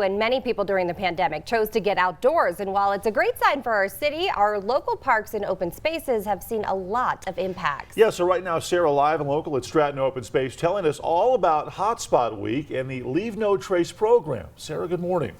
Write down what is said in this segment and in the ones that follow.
And many people during the pandemic chose to get outdoors. And while it's a great sign for our city, our local parks and open spaces have seen a lot of impacts. Yeah, so right now, Sarah live and local at Stratton Open Space telling us all about Hotspot Week and the Leave No Trace program. Sarah, good morning.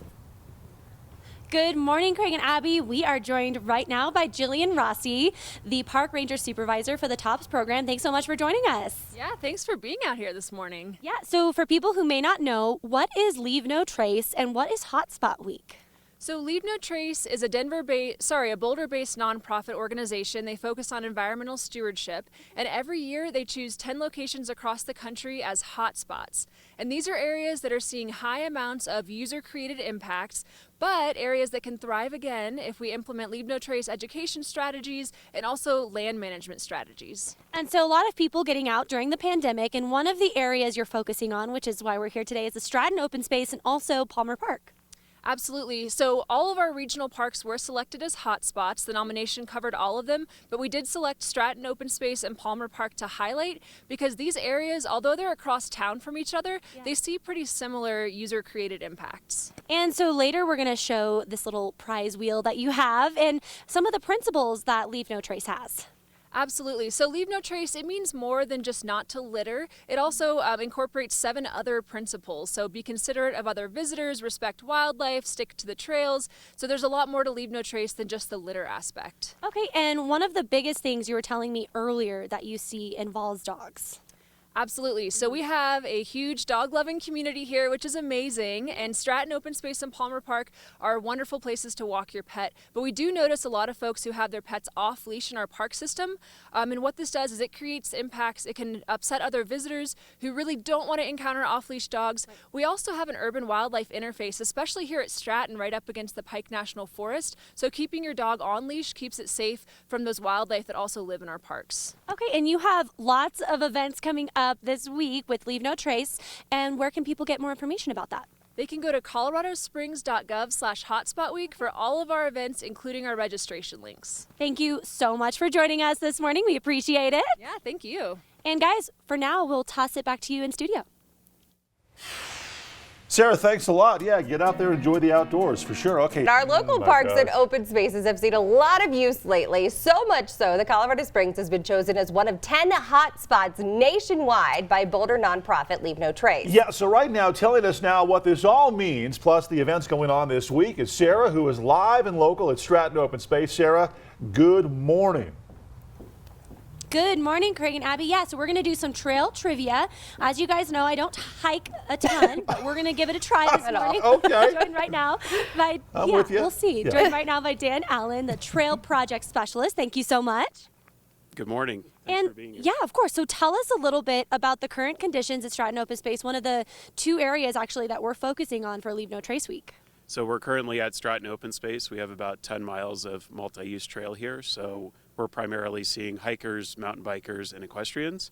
Good morning, Craig and Abby. We are joined right now by Jillian Rossi, the Park Ranger Supervisor for the TOPS program. Thanks so much for joining us. Yeah, thanks for being out here this morning. Yeah, so for people who may not know, what is Leave No Trace and what is Hotspot Week? So Leave No Trace is a Boulder-based nonprofit organization. They focus on environmental stewardship, and every year they choose 10 locations across the country as hotspots. And these are areas that are seeing high amounts of user-created impacts, but areas that can thrive again if we implement Leave No Trace education strategies and also land management strategies. And so a lot of people getting out during the pandemic, and one of the areas you're focusing on, which is why we're here today, is the Stratton Open Space and also Palmer Park. Absolutely. So all of our regional parks were selected as hotspots. The nomination covered all of them, but we did select Stratton Open Space and Palmer Park to highlight because these areas, although they're across town from each other, they see pretty similar user-created impacts. And so later we're going to show this little prize wheel that you have and some of the principles that Leave No Trace has. Absolutely. So Leave No Trace, it means more than just not to litter. It also incorporates 7 other principles. So be considerate of other visitors, respect wildlife, stick to the trails. So there's a lot more to Leave No Trace than just the litter aspect. Okay, and one of the biggest things you were telling me earlier that you see involves dogs. Absolutely. So we have a huge dog-loving community here, which is amazing. And Stratton Open Space and Palmer Park are wonderful places to walk your pet. But we do notice a lot of folks who have their pets off leash in our park system. And what this does is it creates impacts. It can upset other visitors who really don't want to encounter off-leash dogs. We also have an urban wildlife interface, especially here at Stratton, right up against the Pike National Forest. So keeping your dog on leash keeps it safe from those wildlife that also live in our parks. Okay, and you have lots of events coming up this week with Leave No Trace, and where can people get more information about that? They can go to coloradosprings.gov/hotspotweek for all of our events, including our registration links. Thank you so much for joining us this morning. We appreciate it. Yeah, thank you. And guys, for now, we'll toss it back to you in studio. Sarah, thanks a lot. Yeah, get out there and enjoy the outdoors for sure. Okay. Our local parks and open spaces have seen a lot of use lately, so much so that Colorado Springs has been chosen as one of 10 hot spots nationwide by Boulder nonprofit Leave No Trace. Yeah, so right now, telling us now what this all means, plus the events going on this week, is Sarah, who is live and local at Stratton Open Space. Sarah, good morning. Good morning, Craig and Abby. Yeah, so we're going to do some trail trivia. As you guys know, I don't hike a ton, but we're going to give it a try this morning. Okay. Joined right now by, I'm with you. We'll see. Yeah. Joined right now by Dan Allen, the Trail Project Specialist. Thank you so much. Good morning. Thanks for being here. Yeah, of course. So tell us a little bit about the current conditions at Stratton Open Space, one of the 2 areas actually that we're focusing on for Leave No Trace Week. So we're currently at Stratton Open Space. We have about 10 miles of multi-use trail here. So we're primarily seeing hikers, mountain bikers, and equestrians.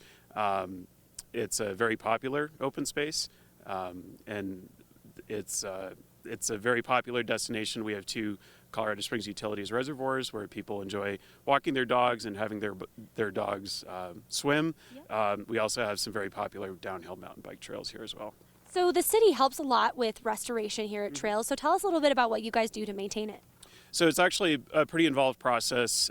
It's a very popular open space, and it's a very popular destination. We have 2 Colorado Springs Utilities reservoirs where people enjoy walking their dogs and having their dogs swim. We also have some very popular downhill mountain bike trails here as well. So the city helps a lot with restoration here at trails. So tell us a little bit about what you guys do to maintain it. So it's actually a pretty involved process.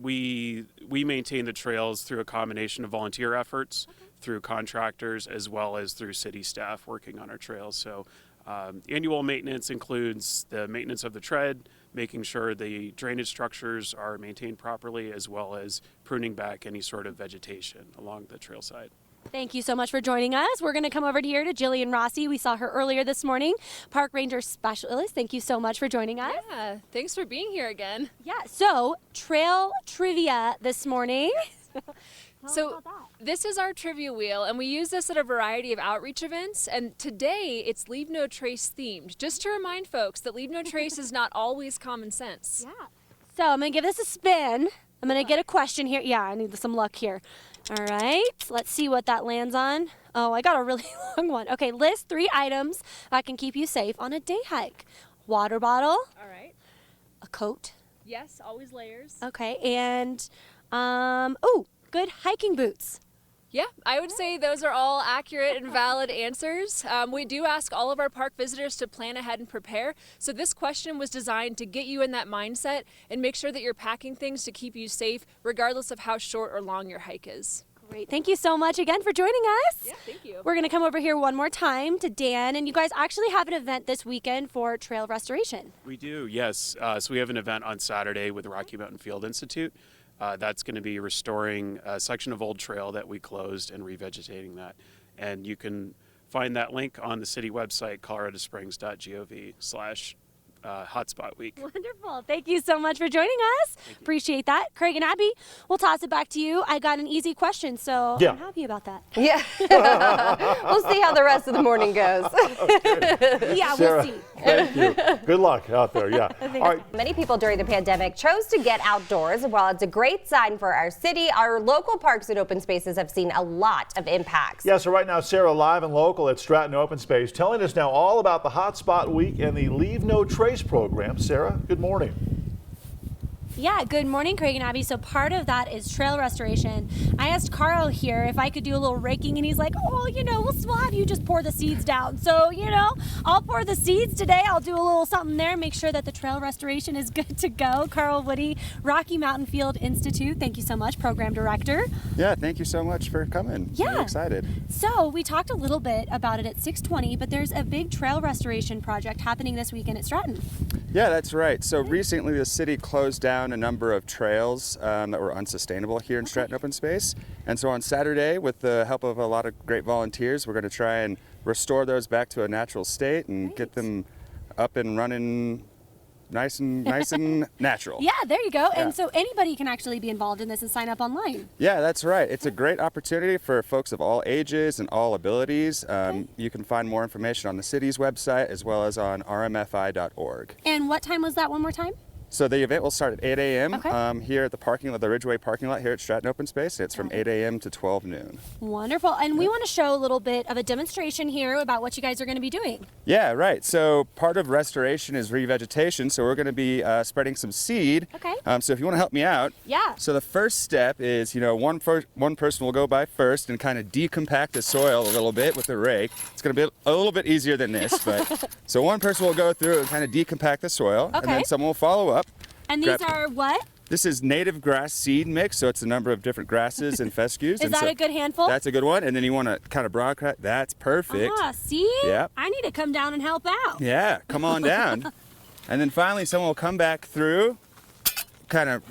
We maintain the trails through a combination of volunteer efforts, through contractors, as well as through city staff working on our trails. So annual maintenance includes the maintenance of the tread, making sure the drainage structures are maintained properly, as well as pruning back any sort of vegetation along the trail side. Thank you so much for joining us. We're going to come over here to Jillian Rossi. We saw her earlier this morning, Park Ranger Specialist. Thank you so much for joining us. Yeah, thanks for being here again. Yeah, so trail trivia this morning. So this is our trivia wheel, and we use this at a variety of outreach events, and today it's Leave No Trace themed, just to remind folks that Leave No Trace is not always common sense. Yeah. So I'm going to give this a spin. I'm going to get a question here. Yeah, I need some luck here. All right, let's see what that lands on. Oh, I got a really long one. Okay, list 3 items that can keep you safe on a day hike. Water bottle. All right. A coat. Yes, always layers. Okay, and, good hiking boots. Yeah, I would say those are all accurate and valid answers. We do ask all of our park visitors to plan ahead and prepare. So this question was designed to get you in that mindset and make sure that you're packing things to keep you safe, regardless of how short or long your hike is. Great. Thank you so much again for joining us. Yeah, thank you. We're going to come over here one more time to Dan, and you guys actually have an event this weekend for trail restoration. We do, yes. So we have an event on Saturday with the Rocky Mountain Field Institute. That's going to be restoring a section of old trail that we closed and revegetating that. And you can find that link on the city website, coloradosprings.gov/hotspot week. Wonderful. Thank you so much for joining us. Appreciate that. Craig and Abby, we'll toss it back to you. I got an easy question, so Yeah. I'm happy about that. Yeah. We'll see how the rest of the morning goes. Yeah, Sarah, we'll see. thank you. Good luck out there. Yeah. All right. Many people during the pandemic chose to get outdoors. While it's a great sign for our city, our local parks and open spaces have seen a lot of impacts. Yeah, so right now, Sarah, live and local at Stratton Open Space, telling us now all about the Hotspot Week and the Leave No Trace program. Sarah, good morning. Yeah, good morning, Craig and Abby. So part of that is trail restoration. I asked Carl here if I could do a little raking, and he's like, oh, we'll have you just pour the seeds down. So, I'll pour the seeds today. I'll do a little something there, make sure that the trail restoration is good to go. Carl Woody, Rocky Mountain Field Institute. Thank you so much, Program Director. Yeah, thank you so much for coming. Yeah. I'm excited. So we talked a little bit about it at 6:20, but there's a big trail restoration project happening this weekend at Stratton. Yeah, that's right. So recently the city closed down a number of trails that were unsustainable here in Stratton Open Space. And so on Saturday, with the help of a lot of great volunteers, we're going to try and restore those back to a natural state and get them up and running nice and natural. Yeah, there you go. Yeah. And so anybody can actually be involved in this and sign up online. Yeah, that's right. It's a great opportunity for folks of all ages and all abilities. You can find more information on the city's website as well as on rmfi.org. And what time was that one more time? So the event will start at 8 a.m. Okay. Here at the Ridgeway parking lot here at Stratton Open Space. It's from 8 a.m. to 12 noon. Wonderful. And we want to show a little bit of a demonstration here about what you guys are going to be doing. Yeah, right. So part of restoration is revegetation. So we're going to be spreading some seed. Okay. So if you want to help me out. Yeah. So the first step is, one person will go by first and kind of decompact the soil a little bit with a rake. It's going to be a little bit easier than this, but so one person will go through and kind of decompact the soil, and then someone will follow up. And these are what? This is native grass seed mix, so it's a number of different grasses and fescues. Is that a good handful? That's a good one. And then you want to kind of broad crack. That's perfect. Ah, see? Yeah. I need to come down and help out. Yeah, come on down. And then finally, someone will come back through, kind of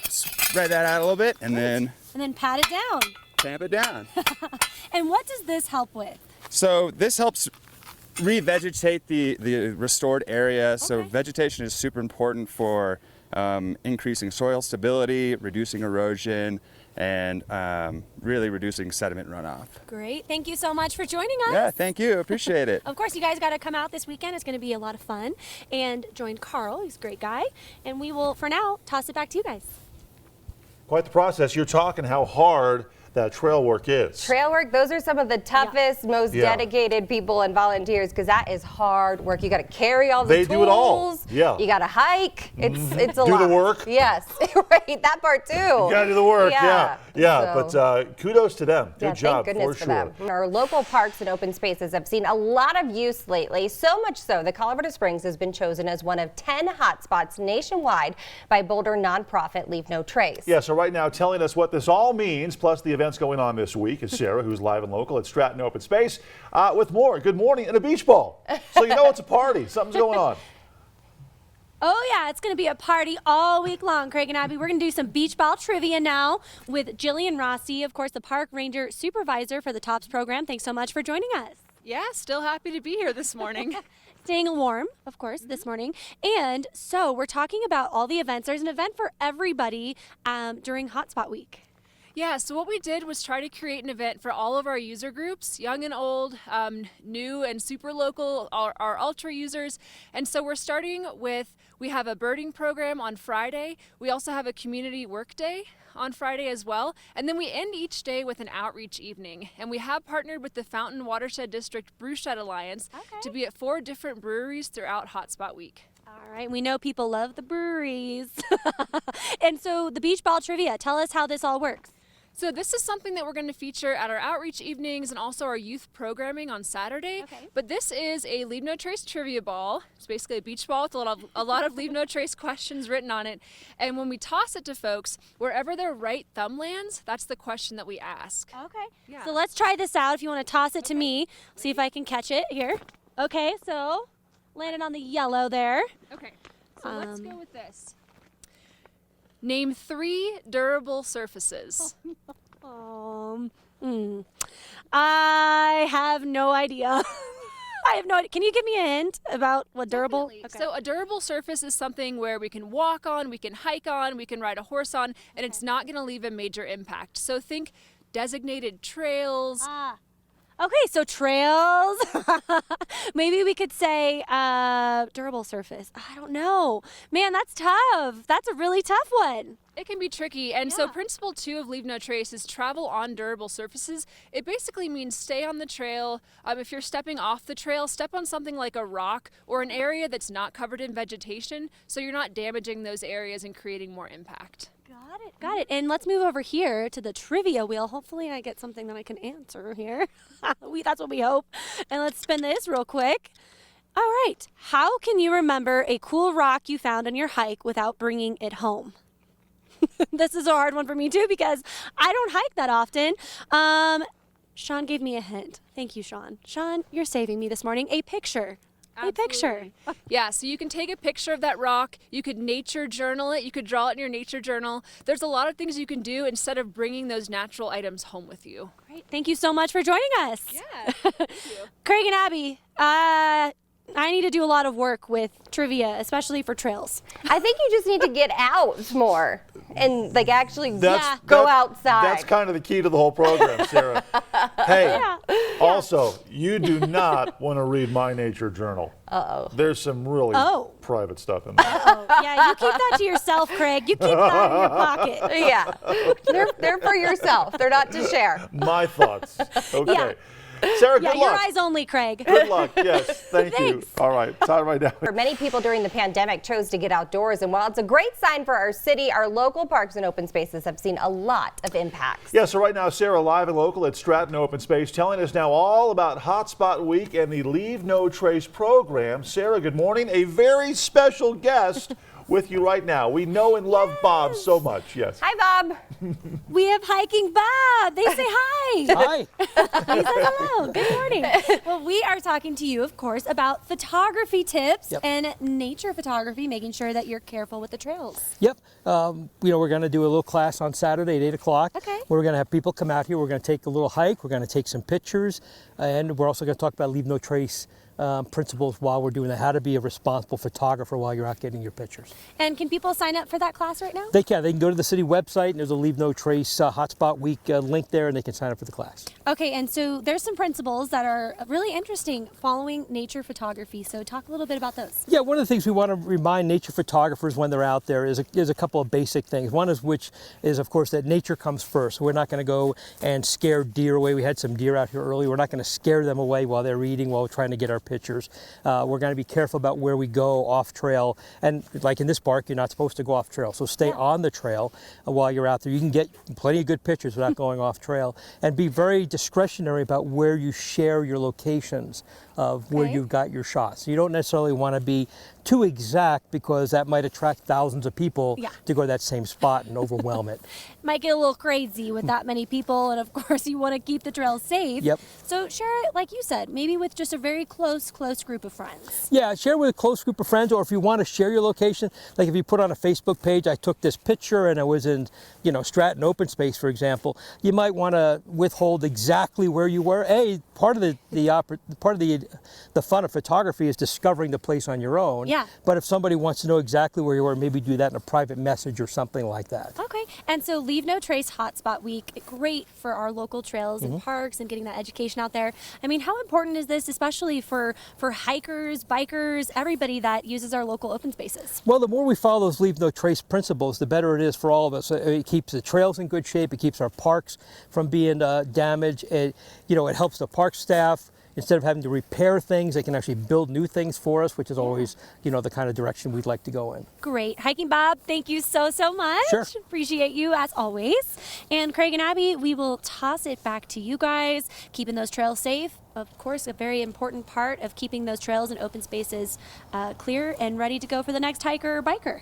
spread that out a little bit, and then pat it down. tamp it down. And what does this help with? So this helps revegetate the restored area. So vegetation is super important for increasing soil stability, reducing erosion, and really reducing sediment runoff. Great. Thank you so much for joining us. Yeah, thank you. Appreciate it. Of course, you guys got to come out this weekend. It's going to be a lot of fun. And join Carl. He's a great guy. And we will, for now, toss it back to you guys. Quite the process. You're talking how hard that trail work is. Trail work, those are some of the toughest, most dedicated people and volunteers, because that is hard work. You got to carry all the tools. They do it all. Yeah. You got to hike. It's a Do lot. the work. Yes, right. That part too. You got to do the work. Yeah. So- But kudos to them. Good job, thank goodness for for sure. them. Our local parks and open spaces have seen a lot of use lately, so much so that Colorado Springs has been chosen as one of 10 hotspots nationwide by Boulder nonprofit Leave No Trace. Yeah, so right now telling us what this all means, plus the events going on this week, is Sarah, who's live and local at Stratton Open Space with more. Good morning and a beach ball. So you know it's a party. Something's going on. Oh, yeah, it's going to be a party all week long, Craig and Abby. We're going to do some beach ball trivia now with Jillian Rossi, of course, the park ranger supervisor for the TOPS program. Thanks so much for joining us. Yeah, still happy to be here this morning. Staying warm, of course, this morning. And so we're talking about all the events. There's an event for everybody during Hotspot Week. Yeah, so what we did was try to create an event for all of our user groups, young and old, new and super local, our ultra users. And so we're starting with, we have a birding program on Friday. We also have a community work day on Friday as well. And then we end each day with an outreach evening. And we have partnered with the Fountain Watershed District Brewshed Alliance to be at 4 different breweries throughout Hotspot Week. All right, we know people love the breweries. And so the beach ball trivia, tell us how this all works. So this is something that we're going to feature at our outreach evenings and also our youth programming on Saturday. Okay. But this is a Leave No Trace trivia ball. It's basically a beach ball with a lot of Leave No Trace questions written on it. And when we toss it to folks, wherever their right thumb lands, that's the question that we ask. Okay. Yeah. So let's try this out. If you want to toss it to me, see if I can catch it here. Okay, so landed on the yellow there. Okay. So let's go with this. Name 3 durable surfaces. I have no idea. I have no idea. Can you give me a hint about what durable? Definitely. So a durable surface is something where we can walk on, we can hike on, we can ride a horse on, and it's not going to leave a major impact. So think designated trails. Okay, so trails. Maybe we could say durable surface. I don't know. Man, that's tough. That's a really tough one. It can be tricky. And so principle 2 of Leave No Trace is travel on durable surfaces. It basically means stay on the trail. If you're stepping off the trail, step on something like a rock or an area that's not covered in vegetation, so you're not damaging those areas and creating more impact. Got it. And let's move over here to the trivia wheel. Hopefully I get something that I can answer here. That's what we hope. And let's spin this real quick. All right. How can you remember a cool rock you found on your hike without bringing it home? This is a hard one for me too because I don't hike that often. Sean gave me a hint. Thank you, Sean. Sean, you're saving me this morning. A picture. A picture. Yeah, so you can take a picture of that rock. You could nature journal it. You could draw it in your nature journal. There's a lot of things you can do instead of bringing those natural items home with you. Great. Thank you so much for joining us. Yeah, thank you. Craig and Abby, I need to do a lot of work with trivia, especially for trails. I think you just need to get out more and like actually That's- go that- outside. That's kind of the key to the whole program, Sarah. Hey, also, you do not want to read my nature journal. There's some really private stuff in there. Yeah, you keep that to yourself, Craig. You keep that in your pocket. Yeah, they're for yourself. They're not to share. My thoughts. Okay. Sarah, Yeah, good your luck. eyes only, Craig. Good luck. Yes, thank you. Thanks. All right, time right now. Many people during the pandemic chose to get outdoors, and while it's a great sign for our city, our local parks and open spaces have seen a lot of impacts. Yeah, so right now, Sarah, live and local at Stratton Open Space, telling us now all about Hotspot Week and the Leave No Trace program. Sarah, good morning. A very special guest with you right now. We know and love Bob so much. Yes. Hi, Bob. We have Hiking Bob. They say hi. Hi. He says hello. Good morning. Well, we are talking to you, of course, about photography tips and nature photography, making sure that you're careful with the trails. Yep. We're going to do a little class on Saturday at 8 o'clock. Okay. We're going to have people come out here. We're going to take a little hike. We're going to take some pictures. And we're also going to talk about Leave No Trace principles while we're doing that, how to be a responsible photographer while you're out getting your pictures. And can people sign up for that class right now? They can. They can go to the city website, and there's a Leave No Trace Hotspot Week link there, and they can sign up for the class. Okay, and so there's some principles that are really interesting following nature photography. So talk a little bit about those. Yeah, one of the things we want to remind nature photographers when they're out there is a couple of basic things. One is of course, that nature comes first. We're not going to go and scare deer away. We had some deer out here early. We're not going to scare them away while they're eating, while we're trying to get our pictures. We're going to be careful about where we go off trail. And like in this park, you're not supposed to go off trail. So stay on the trail while you're out there. You can get plenty of good pictures without going off trail. And be very discretionary about where you share your locations of where you've got your shots. You don't necessarily want to be too exact because that might attract thousands of people to go to that same spot and overwhelm it. Might get a little crazy with that many people, and of course you want to keep the trails safe. Yep. So share it, like you said, maybe with just a very close group of friends. Yeah, share with a close group of friends, or if you want to share your location, like if you put on a Facebook page, I took this picture and I was in, Stratton Open Space, for example, you might want to withhold exactly where you were. Part of the fun of photography is discovering the place on your own. Yeah. But if somebody wants to know exactly where you were, maybe do that in a private message or something like that. Okay, and so Leave No Trace Hotspot Week, great for our local trails and parks and getting that education out there. I mean, how important is this, especially for hikers, bikers, everybody that uses our local open spaces? Well, the more we follow those Leave No Trace principles, the better it is for all of us. It keeps the trails in good shape. It keeps our parks from being damaged. It helps the park staff. instead of having to repair things, they can actually build new things for us, which is always, the kind of direction we'd like to go in. Great. Hiking Bob, thank you so much. Sure. Appreciate you as always. And Craig and Abby, we will toss it back to you guys, keeping those trails safe. Of course, a very important part of keeping those trails and open spaces clear and ready to go for the next hiker or biker.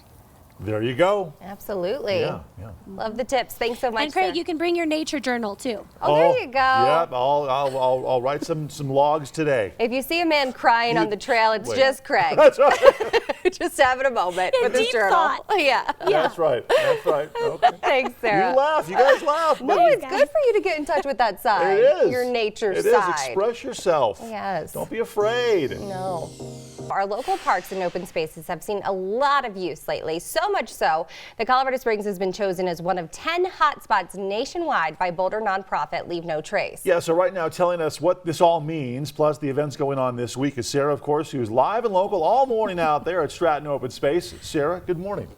There you go. Absolutely. Yeah. Love the tips. Thanks so much. And Craig, Sarah. you can bring your nature journal too. Oh, there you go. Yep, I'll write some logs today. If you see a man crying on the trail, it's Wait. just Craig. That's right. Just having a moment In with his deep journal. thought. Yeah. That's right. Okay. Thanks, Sarah. You laugh. You guys laugh. No, it's good for you to get in touch with that side. It is. Your nature It side. is. Express yourself. Yes. Don't be afraid. No. Our local parks and open spaces have seen a lot of use lately, so much so that Colorado Springs has been chosen as one of 10 hotspots nationwide by Boulder nonprofit Leave No Trace. Yeah, so right now telling us what this all means, plus the events going on this week, is Sarah, of course, who's live and local all morning out there at Stratton Open Space. Sarah, good morning.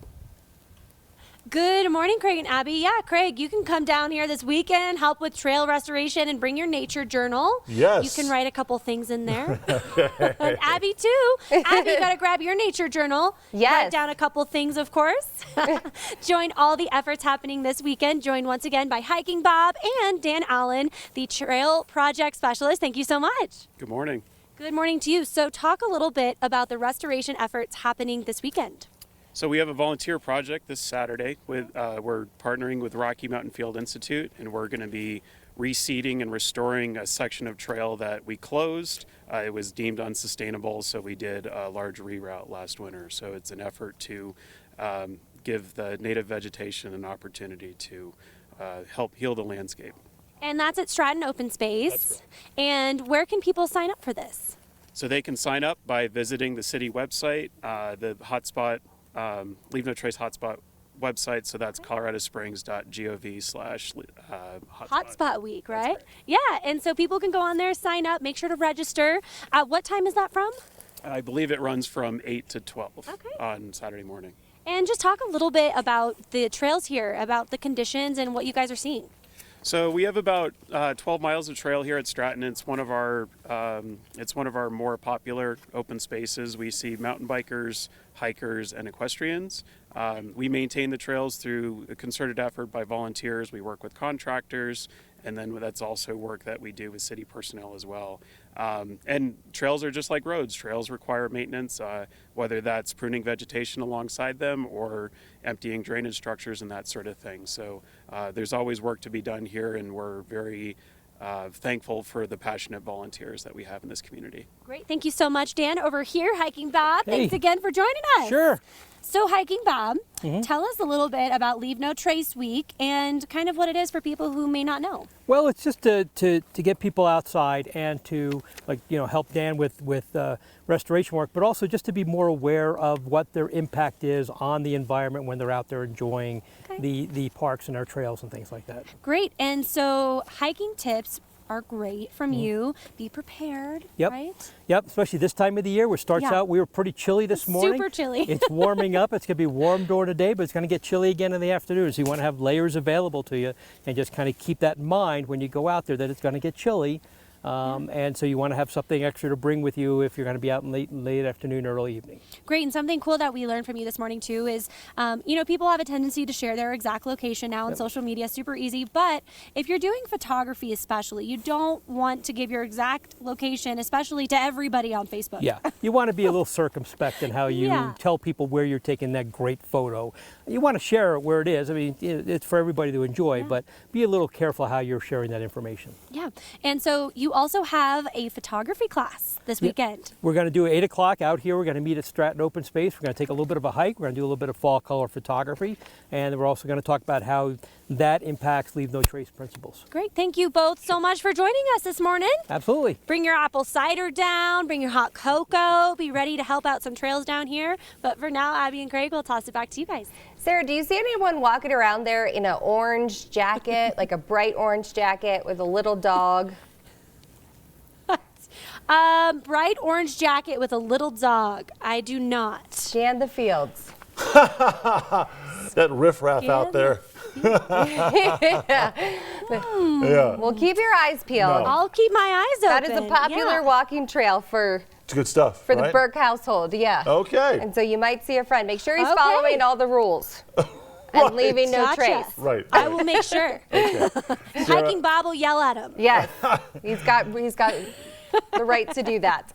Good morning, Craig and Abby. Yeah, Craig, you can come down here this weekend, help with trail restoration, and bring your nature journal. Yes. You can write a couple things in there. And Abby, too. Abby, you got to grab your nature journal. Yes. Write down a couple things, of course. Join all the efforts happening this weekend. Joined once again by Hiking Bob and Dan Allen, the Trail Project Specialist. Thank you so much. Good morning. Good morning to you. So talk a little bit about the restoration efforts happening this weekend. So we have a volunteer project this Saturday. We're partnering with Rocky Mountain Field Institute, and we're going to be reseeding and restoring a section of trail that we closed. It was deemed unsustainable, so we did a large reroute last winter. So it's an effort to give the native vegetation an opportunity to help heal the landscape. And that's at Stratton Open Space. That's And where can people sign up for this? So they can sign up by visiting the city website, the hotspot, Leave No Trace hotspot website. So that's coloradosprings.gov/hotspot. Hotspot Week, right? right. Yeah, and so people can go on there, sign up, make sure to register. What time is that from? I believe it runs from 8 to 12 Okay. on Saturday morning. And just talk a little bit about the trails here, about the conditions and what you guys are seeing. So we have about 12 miles of trail here at Stratton. It's one of our more popular open spaces. We see mountain bikers, hikers, and equestrians. We maintain the trails through a concerted effort by volunteers. We work with contractors, and then that's also work that we do with city personnel as well. And trails are just like roads. Trails require maintenance, whether that's pruning vegetation alongside them or emptying drainage structures and that sort of thing. So there's always work to be done here, and we're very thankful for the passionate volunteers that we have in this community. Great. Thank you so much, Dan. Over here, Hiking Bob. Hey. Thanks again for joining us. Sure. So, Hiking Bob, tell us a little bit about Leave No Trace Week and kind of what it is for people who may not know. Well, it's just to get people outside and to help Dan with restoration work, but also just to be more aware of what their impact is on the environment when they're out there enjoying the parks and our trails and things like that. Great. And so, hiking tips are great from you. Be prepared, Yep. right? Yep, especially this time of the year where it starts Yeah. out, we were pretty chilly this morning. Super chilly. It's warming up. It's going to be warm during the day, but it's going to get chilly again in the afternoon. So you want to have layers available to you and just kind of keep that in mind when you go out there that it's going to get chilly. And so you want to have something extra to bring with you if you're going to be out in late afternoon, early evening. Great, and something cool that we learned from you this morning too is, people have a tendency to share their exact location now on social media, super easy. But if you're doing photography, especially, you don't want to give your exact location, especially to everybody on Facebook. Yeah, you want to be a little circumspect in how you Yeah. tell people where you're taking that great photo. You want to share it where it is. I mean, it's for everybody to enjoy, but be a little careful how you're sharing that information. Yeah, and so you also have a photography class this weekend. We're going to do 8 o'clock out here. We're going to meet at Stratton Open Space. We're going to take a little bit of a hike. We're going to do a little bit of fall color photography. And we're also going to talk about how that impacts Leave No Trace principles. Great, thank you both so much for joining us this morning. Absolutely. Bring your apple cider down, bring your hot cocoa, be ready to help out some trails down here. But for now, Abby and Craig, we'll toss it back to you guys. Sarah, do you see anyone walking around there in an orange jacket, like a bright orange jacket with a little dog? Bright orange jacket with a little dog. I do not. Scan the fields. That riffraff out there. Yeah. Yeah. Well, keep your eyes peeled. No. I'll keep my eyes That open. is a popular Yeah. walking trail for It's good stuff. the right? Burke household. Yeah. Okay. And so you might see a friend. Make sure he's Okay. following all the rules and leaving no Gotcha. trace. Right. I will make sure. Hiking Bob will yell at him. Yes, he's got the right to do that.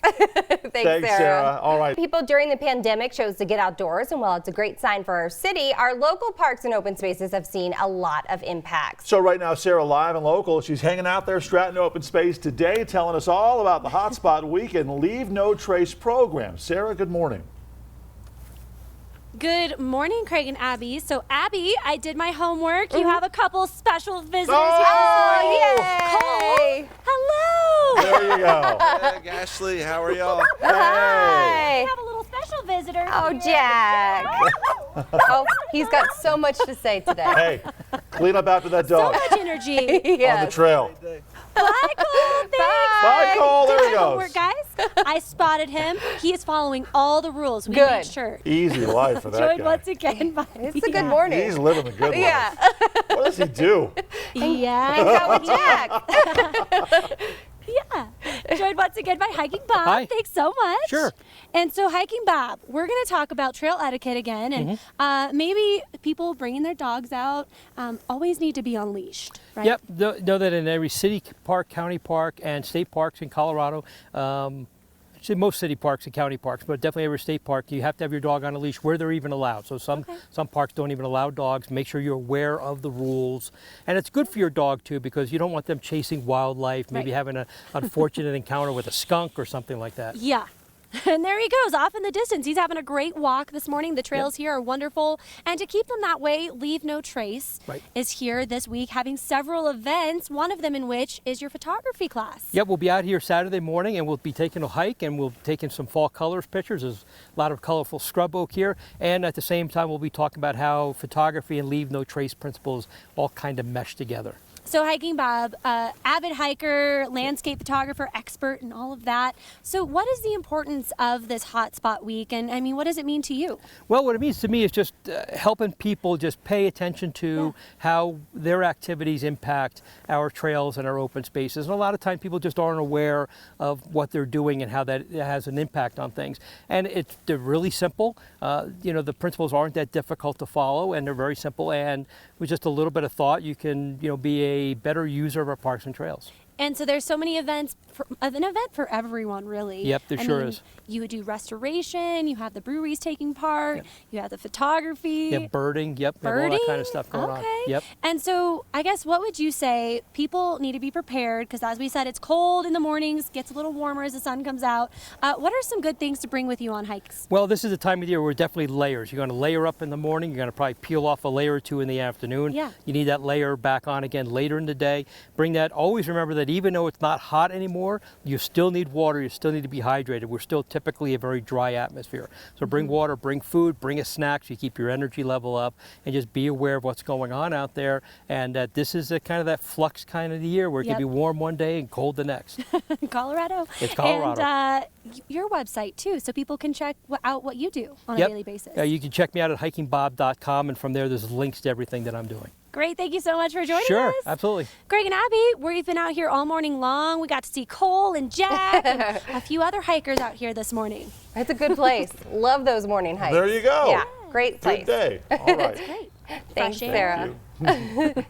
Thanks, Sarah. All right. People during the pandemic chose to get outdoors, and while it's a great sign for our city, our local parks and open spaces have seen a lot of impacts. So right now, Sarah, live and local, she's hanging out there, Stratton Open Space today, telling us all about the Hotspot Week and Leave No Trace program. Sarah, good morning. Good morning, Craig and Abby. So, Abby, I did my homework. You have a couple special visitors Oh, here yay! this morning. Cole, hello. There you go. Hey, Ashley, how are y'all? We Hi. have a little special visitor. Oh, here. Jack. Oh, he's got so much to say today. Hey, clean up after that So dog much energy. on the Yes. trail. Bye, Cole. Thanks. Bye, Cole. There he Good homework, goes. guys. I spotted him. He is following all the rules. We Good. made sure. Easy life for that Joined guy. once again by It's a good morning. He's living the good life. Yeah. What does he do? Yeah. Go with Jack. Yeah. Joined once again by Hiking Bob. Hi. Thanks so much. Sure. And so, Hiking Bob, we're going to talk about trail etiquette again. And maybe people bringing their dogs out always need to be unleashed, right? Yep, know that in every city park, county park, and state parks in Colorado, actually most city parks and county parks, but definitely every state park, you have to have your dog on a leash where they're even allowed. So some parks don't even allow dogs. Make sure you're aware of the rules. And it's good for your dog too, because you don't want them chasing wildlife, maybe Right. having an unfortunate encounter with a skunk or something like that. Yeah. And there he goes, off in the distance. He's having a great walk this morning. The trails here are wonderful. And to keep them that way, Leave No Trace Right. is here this week having several events, one of them in which is your photography class. Yep, we'll be out here Saturday morning and we'll be taking a hike and we'll be taking some fall colors pictures. There's a lot of colorful scrub oak here. And at the same time, we'll be talking about how photography and Leave No Trace principles all kind of mesh together. So Hiking Bob, avid hiker, landscape photographer, expert and all of that. So what is the importance of this Hotspot Week? And I mean, what does it mean to you? Well, what it means to me is just helping people just pay attention to how their activities impact our trails and our open spaces. And a lot of times people just aren't aware of what they're doing and how that has an impact on things. And they're really simple. The principles aren't that difficult to follow and they're very simple. And with just a little bit of thought, you can be a better user of our parks and trails. And so there's so many events, an event for everyone, really. Yep, there sure is. You do restoration, you have the breweries taking part, you have the photography. Yeah, birding, yep, we have all that kind of stuff going on. Yep. And so I guess what would you say people need to be prepared, because as we said, it's cold in the mornings, gets a little warmer as the sun comes out. What are some good things to bring with you on hikes? Well, this is the time of year where definitely layers. You're going to layer up in the morning. You're going to probably peel off a layer or two in the afternoon. Yeah. You need that layer back on again later in the day. Bring that. Always remember that even though it's not hot anymore, you still need water. You still need to be hydrated. We're still typically a very dry atmosphere. So bring water, bring food, bring a snack so you keep your energy level up, and just be aware of what's going on out there. And that this is kind of that flux kind of the year where it can be warm one day and cold the next. Colorado. It's Colorado. And your website too, so people can check out what you do on a daily basis. You can check me out at hikingbob.com, and from there there's links to everything that I'm doing. Great, thank you so much for joining us. Sure, absolutely. Greg and Abby, we've been out here all morning long. We got to see Cole and Jack and a few other hikers out here this morning. It's a good place. Love those morning hikes. There you go. Yeah, great place. Good day. All right. Great. Thanks, Fresh air. Sarah.